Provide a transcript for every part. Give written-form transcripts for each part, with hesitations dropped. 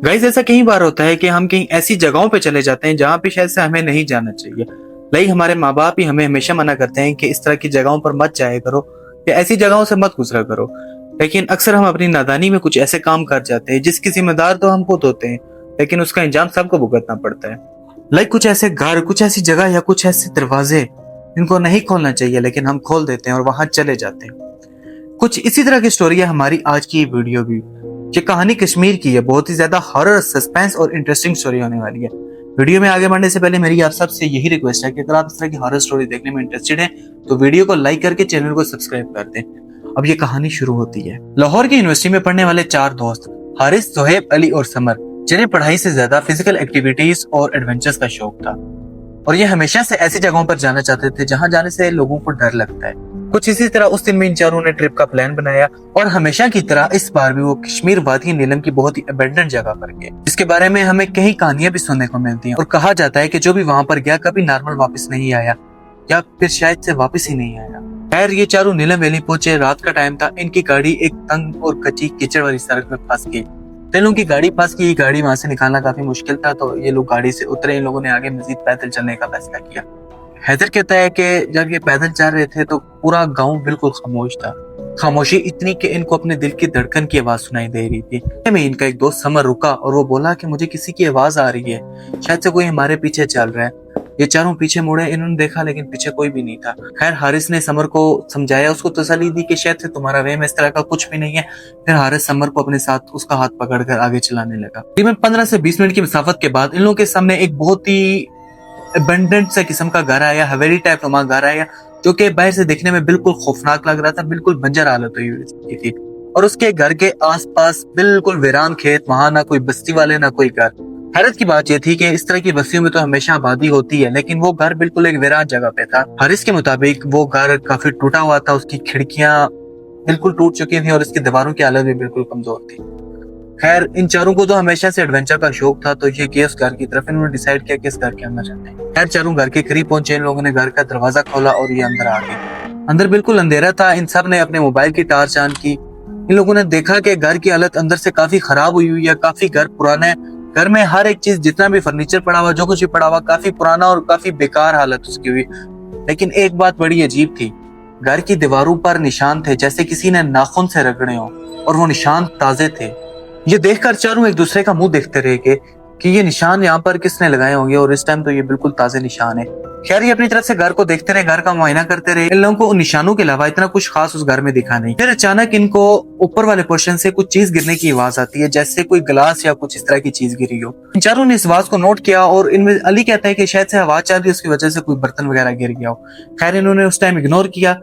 Guys ऐसा कई बार होता है कि हम कहीं ऐसी जगहों पे चले जाते हैं जहाँ पे शायद से हमें नहीं जाना चाहिए। हमारे माँ बाप ही हमें हमेशा मना करते हैं कि इस तरह की जगहों पर मत जाया करो या ऐसी जगहों से मत गुजरा करो। लेकिन अक्सर हम अपनी नादानी में कुछ ऐसे काम कर जाते हैं जिसकी जिम्मेदार तो हम खुद होते हैं, लेकिन उसका इंजाम सबको भुगतना पड़ता है। कुछ ऐसे घर, कुछ ऐसी जगह या कुछ ऐसे दरवाजे इनको नहीं खोलना चाहिए, लेकिन हम खोल देते हैं और वहां चले जाते हैं। कुछ इसी तरह की स्टोरी है हमारी आज की वीडियो भी। ये कहानी कश्मीर की है, बहुत ही ज्यादा हॉरर, सस्पेंस और इंटरेस्टिंग स्टोरी होने वाली है। वीडियो में आगे बढ़ने से पहले मेरी आप सबसे यही रिक्वेस्ट है कि अगर आप इस तरह की हॉरर स्टोरी देखने में इंटरेस्टेड हैं तो वीडियो को लाइक करके चैनल को सब्सक्राइब कर दें। अब ये कहानी शुरू होती है। लाहौर की यूनिवर्सिटी में पढ़ने वाले 4 दोस्त हारिस, जोहेब, अली और समर, जिन्हें पढ़ाई से ज्यादा फिजिकल एक्टिविटीज और एडवेंचर्स का शौक था, और ये हमेशा से ऐसी जगहों पर जाना चाहते थे जहां जाने से लोगों को डर लगता है। कुछ इसी तरह उस दिन में इन चारों ने ट्रिप का प्लान बनाया और हमेशा की तरह इस बार भी वो कश्मीर वादी नीलम की बहुत ही अबेंडन जगह पर गए, जिसके बारे में हमें कई कहानियां भी सुनने को मिलती हैं और कहा जाता है कि जो भी वहां पर गया कभी नॉर्मल वापस नहीं आया या फिर शायद से वापस ही नहीं आया। खैर, ये चारों नीलम वैली पहुंचे। रात का टाइम था। इनकी गाड़ी एक तंग और कच्ची कीचड़ वाली सड़क में फंस गई। इन लोगों की गाड़ी फंस गई। गाड़ी वहां से निकालना काफी मुश्किल था, तो ये लोग गाड़ी से उतरे। इन लोगों ने आगे मजीद पैदल चलने का फैसला किया। हैदर कहता है कि जब ये पैदल चल रहे थे तो पूरा गांव बिल्कुल खामोश था। खामोशी इतनी कि इनको अपने दिल की धड़कन की आवाज सुनाई दे रही थी। में इनका एक दोस्त समर रुका और वो बोला कि मुझे किसी की आवाज आ रही है, शायद से कोई हमारे पीछे चल रहा है। ये चारों पीछे मुड़े। इन्होंने देखा लेकिन पीछे कोई भी नहीं था। खैर, हारिस ने समर को समझाया, उसको तसल्ली दी कि शायद से तुम्हारा वहम, इस तरह का कुछ भी नहीं है। फिर हारिस समर को अपने साथ उसका हाथ पकड़कर आगे चलाने लगा। तकरीबन 15 से 20 मिनट की मुसाफत के बाद इन लोगों के सामने एक बहुत ही अबंडेंट सा किस्म का घर आया, हवेली टाइप नुमा घर आया, जो कि बाहर से देखने में बिल्कुल खौफनाक लग रहा था। बिल्कुल बंजर हालत हुई थी और उसके घर के आसपास बिल्कुल वीरान खेत, वहां ना कोई बस्ती वाले ना कोई घर। हैरत की बात यह थी कि इस तरह की बस्तियों में तो हमेशा आबादी होती है, लेकिन वो घर बिल्कुल एक वीरान जगह पे था। हारिस के मुताबिक वो घर काफी टूटा हुआ था, उसकी खिड़कियां बिल्कुल टूट चुकी थी और इसकी दीवारों की हालत भी बिल्कुल कमजोर थी। खैर, इन चारों को तो हमेशा से एडवेंचर का शौक था, तो ये गए उस घर की तरफ। इन्होंने डिसाइड किया कि इस घर के अंदर जाते हैं। खैर, चारों घर के करीब पहुंचे। इन लोगों ने घर का दरवाजा खोला और ये अंदर आ गए। अंदर बिल्कुल अंधेरा था। इन सब ने अपने मोबाइल की टार्च ऑन की। इन लोगों ने देखा कि घर की हालत अंदर से काफी खराब हुई हुई है, काफी घर पुराना है। घर में हर एक चीज, जितना भी फर्नीचर पड़ा हुआ, जो कुछ भी पड़ा हुआ, काफी पुराना और काफी बेकार हालत उसकी हुई। लेकिन एक बात बड़ी अजीब थी, घर की दीवारों पर निशान थे जैसे किसी ने नाखून से रगड़े हो, और वो निशान ताजे थे। ये देखकर चारों एक दूसरे का मुंह देखते रहे कि ये निशान यहाँ पर किसने लगाए होंगे, और इस टाइम तो ये बिल्कुल ताजे निशान है। खैर, ये अपनी तरफ से घर को देखते रहे, घर का मुआयना करते रहे। इन लोगों को उन निशानों के अलावा इतना कुछ खास उस घर में दिखा नहीं। फिर अचानक इनको ऊपर वाले पोर्शन से कुछ चीज गिरने की आवाज आती है, जैसे कोई गिलास या कुछ इस तरह की चीज गिरी हो। इन चारों ने इस आवाज को नोट किया और इनमें अली कहता है कि शायद से आवाज चल रही है, उसकी वजह से कोई बर्तन वगैरह गिर गया हो। खैर, इन्होंने उस टाइम इग्नोर किया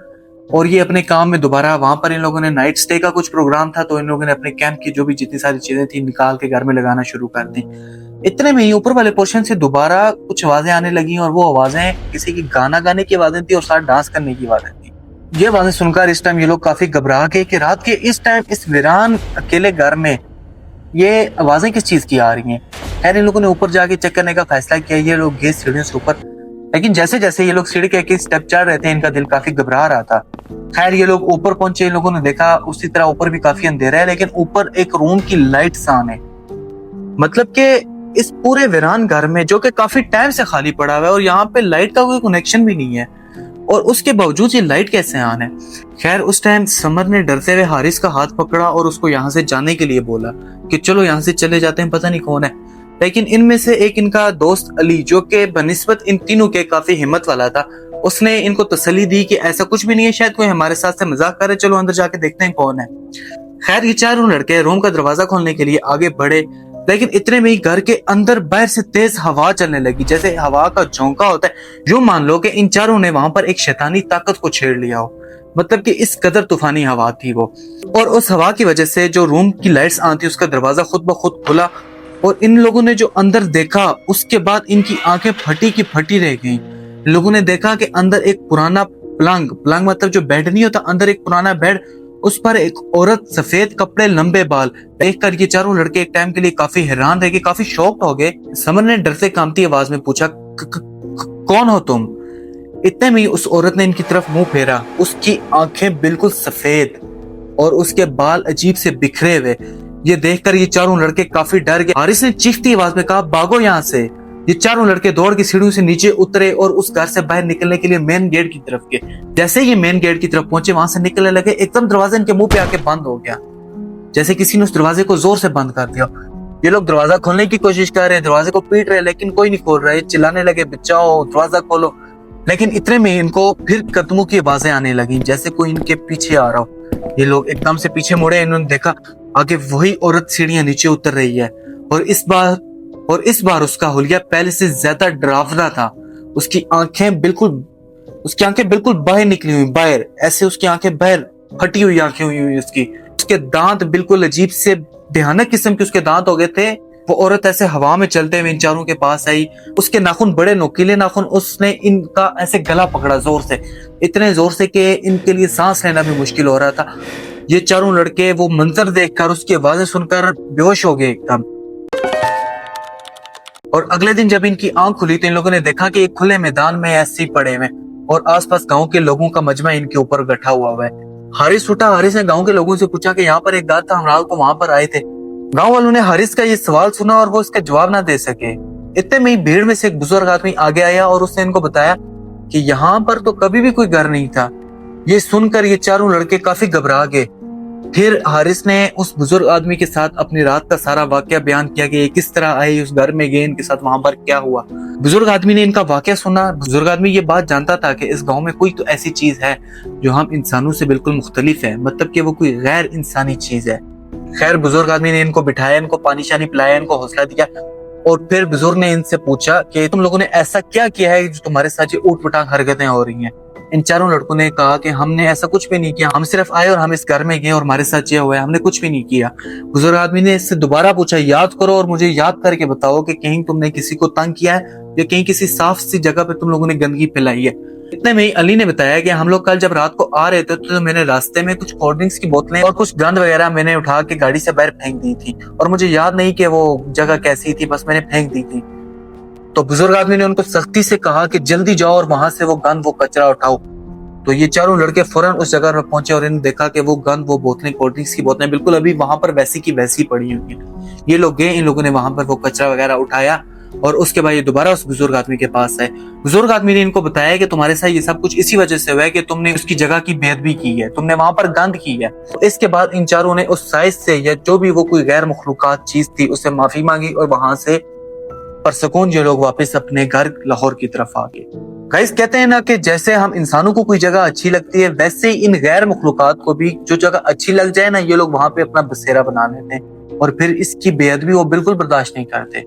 और ये अपने काम में दोबारा। वहां पर इन लोगों ने नाइट स्टे का कुछ प्रोग्राम था, तो इन लोगों ने अपने कैंप की जो भी जितनी सारी चीजें थी निकाल के घर में लगाना शुरू कर दी। इतने में ही ऊपर वाले पोर्शन से दोबारा कुछ आवाजें आने लगी और वो आवाजें किसी की गाना गाने की आवाजें थी और साथ डांस करने की आवाजें थी। ये आवाजें सुनकर इस टाइम ये लोग काफी घबरा गए कि रात के इस टाइम इस वीरान अकेले घर में ये आवाजें किस चीज की आ रही हैं। खैर, इन लोगों ने ऊपर जाके चेक करने का फैसला किया। ये लोग गए सीढ़ियों से ऊपर, लेकिन जैसे जैसे ये लोग सीढ़ी के एक स्टेप चढ़ रहे थे, इनका दिल काफी घबरा रहा था। खैर, ये लोग ऊपर पहुंचे। इन लोगों ने देखा उसी तरह ऊपर भी काफी अंधेरा है, लेकिन ऊपर एक रूम की लाइट ऑन है। मतलब कि इस पूरे वीरान घर में, जो कि काफी टाइम से खाली पड़ा हुआ है और यहाँ पे लाइट का कोई कनेक्शन भी नहीं है, और उसके बावजूद ये लाइट कैसे ऑन है। खैर, उस टाइम समर ने डरते हुए हारिस का हाथ पकड़ा और उसको यहाँ से जाने के लिए बोला कि चलो यहाँ से चले जाते हैं, पता नहीं कौन है। लेकिन इनमें से एक इनका दोस्त अली, जो कि बनिस्बत इन तीनों के काफी हिम्मत वाला था, उसने इनको तसल्ली दी कि ऐसा कुछ भी नहीं है, शायद कोई हमारे साथ से मजाक करे, चलो अंदर जाके देखते हैं कौन है। खैर, ये चारों लड़के रूम का दरवाजा खोलने के लिए आगे बढ़े, लेकिन इतने में ही घर के अंदर बाहर से तेज हवा चलने लगी, जैसे हवा का झोंका होता है। यूं मान लो कि इन चारों ने वहां पर एक शैतानी ताकत को छेड़ लिया हो। मतलब कि इस कदर तूफानी हवा थी वो, और उस हवा की वजह से जो रूम की लाइट्स ऑन थी उसका दरवाजा खुद ब खुद खुला, और इन लोगों ने जो अंदर देखा उसके बाद इनकी आंखें फटी की फटी रह गईं। लोगों ने देखा कि अंदर एक पुराना पलंग मतलब जो बेड नहीं होता, अंदर एक पुराना बेड, उस पर एक औरत, सफेद कपड़े, लंबे बाल। देखकर ये चारों लड़के एक टाइम के लिए काफी हैरान रह गए, काफी शॉक्ड हो गए। समर ने डरते कांपती आवाज में पूछा, कौन हो तुम? इतने में उस औरत ने इनकी तरफ मुंह फेरा। उसकी आंखें बिल्कुल सफेद और उसके बाल अजीब से बिखरे हुए। ये देखकर ये चारों लड़के काफी डर गए। हारिस ने चीखती आवाज में कहा, भागो यहाँ से। ये चारों लड़के दौड़ के सीढ़ियों से नीचे उतरे और उस घर से बाहर निकलने के लिए मेन गेट की तरफ गए। जैसे ये मेन गेट की तरफ पहुंचे, वहां से निकलने लगे, एकदम दरवाजा इनके मुंह पे आके बंद हो गया, जैसे किसी ने उस दरवाजे को जोर से बंद कर दिया। ये लोग दरवाजा खोलने की कोशिश कर रहे हैं, दरवाजे को पीट रहे हैं, लेकिन कोई नहीं खोल रहा है। चिल्लाने लगे, बचाओ, दरवाजा खोलो। लेकिन इतने में इनको फिर कदमों की आवाजें आने लगी, जैसे कोई इनके पीछे आ रहा हो। ये लोग एकदम से पीछे मुड़े, इन्होंने देखा आगे वही औरत सीढ़ियां नीचे उतर रही है। और इस बार उसका हुलिया पहले से ज्यादा डरावना था। उसकी आंखें बिल्कुल बाहर निकली हुई, बाहर ऐसे उसकी आंखें बाहर, फटी हुई आंखें हुई उसके दांत बिल्कुल अजीब से भयानक किस्म के उसके दांत हो गए थे। वो औरत ऐसे हवा में चलते हुए इन चारों के पास आई। उसके नाखून बड़े नुकीले नाखून, उसने इनका ऐसे गला पकड़ा जोर से, इतने जोर से कि इनके लिए सांस लेना भी मुश्किल हो रहा था। ये चारों लड़के वो मंजर देखकर, उसकी आवाजें सुनकर बेहोश हो गए एकदम। और अगले दिन जब इनकी आंख खुली तो इन लोगों ने देखा कि एक खुले मैदान में ऐसे ही पड़े हुए और आसपास गांव के लोगों का मजमा इनके ऊपर गठा हुआ है। हारिस उठा, हारिस ने गांव के लोगों से पूछा कि यहाँ पर एक घर था, हम रात को वहां पर आए थे। गांव वालों ने हारिस का ये सवाल सुना और वो इसका जवाब ना दे सके। इतने में ही भीड़ में से एक बुजुर्ग आदमी आगे आया और उसने इनको बताया कि यहाँ पर तो कभी भी कोई घर नहीं था। ये सुनकर ये चारों लड़के काफी घबरा गए। फिर हारिस ने उस बुजुर्ग आदमी के साथ अपनी रात का सारा वाकया बयान किया कि ये किस तरह आए, उस घर में गए, इनके साथ वहां पर क्या हुआ। बुजुर्ग आदमी ने इनका वाकया सुना। बुजुर्ग आदमी ये बात जानता था कि इस गांव में कोई तो ऐसी चीज है जो हम इंसानों से बिल्कुल मुख्तलिफ है, मतलब कि वो कोई गैर इंसानी चीज है। खैर, बुजुर्ग आदमी ने इनको बिठाया, इनको पानी शानी पिलाया, इनको हौसला दिया और फिर बुजुर्ग ने इनसे पूछा कि तुम लोगों ने ऐसा क्या किया है जो तुम्हारे साथ ये ऊट पटांग हरकतें हो रही हैं। इन चारों लड़कों ने कहा कि हमने ऐसा कुछ भी नहीं किया, हम सिर्फ आए और हम इस घर में गए और हमारे साथ ये हुआ है, हमने कुछ भी नहीं किया। बुजुर्ग आदमी ने इससे दोबारा पूछा, याद करो और मुझे याद करके बताओ कि कहीं तुमने किसी को तंग किया है या कहीं किसी साफ सी जगह पे तुम लोगों ने गंदगी फैलाई है। इतने में ही अली ने बताया कि हम लोग कल जब रात को आ रहे थे तो मैंने रास्ते में कुछ कोल्ड ड्रिंक्स की बोतलें और कुछ गंद वगैरह मैंने उठा के गाड़ी से बाहर फेंक दी थी और मुझे याद नहीं कि वो जगह कैसी थी, बस मैंने फेंक दी थी। तो बुजुर्ग आदमी ने उनको सख्ती से कहा कि जल्दी जाओ और वहां से वो गंद, वो कचरा उठाओ। तो ये चारों लड़के फौरन उस जगह पर पहुंचे और इन्होंने देखा कि वो गंद, वो बोतलें, कोल्ड ड्रिंक्स की बोतलें बिल्कुल अभी वहां पर वैसी की वैसी पड़ी हुई हैं। ये लोग गए, इन लोगों ने वहां पर वो कचरा वगैरह उठाया और उसके बाद ये दोबारा उस बुजुर्ग आदमी के पास आए। बुजुर्ग आदमी ने इनको बताया कि तुम्हारे साथ ये सब कुछ इसी वजह से हुआ है कि तुमने उसकी जगह की बेअदबी की है, तुमने वहां पर गंद की है। तो इसके बाद इन चारों ने उस साइज से या जो भी वो कोई गैर मखलूकात चीज थी उससे माफी मांगी और वहां से परसकून ये लोग वापस अपने घर लाहौर की तरफ आ गए। गाइस, कहते हैं ना कि जैसे हम इंसानों को कोई जगह अच्छी लगती है, वैसे ही इन गैर मखलूकात को भी जो जगह अच्छी लग जाए ना, ये लोग वहां पे अपना बसेरा बना लेते हैं और फिर इसकी बेअदबी वो बिल्कुल बर्दाश्त नहीं करते।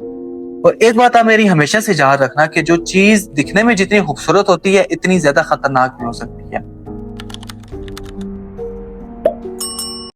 और एक बात आप मेरी हमेशा से याद रखना कि जो चीज दिखने में जितनी खूबसूरत होती है, इतनी ज्यादा खतरनाक भी हो सकती है।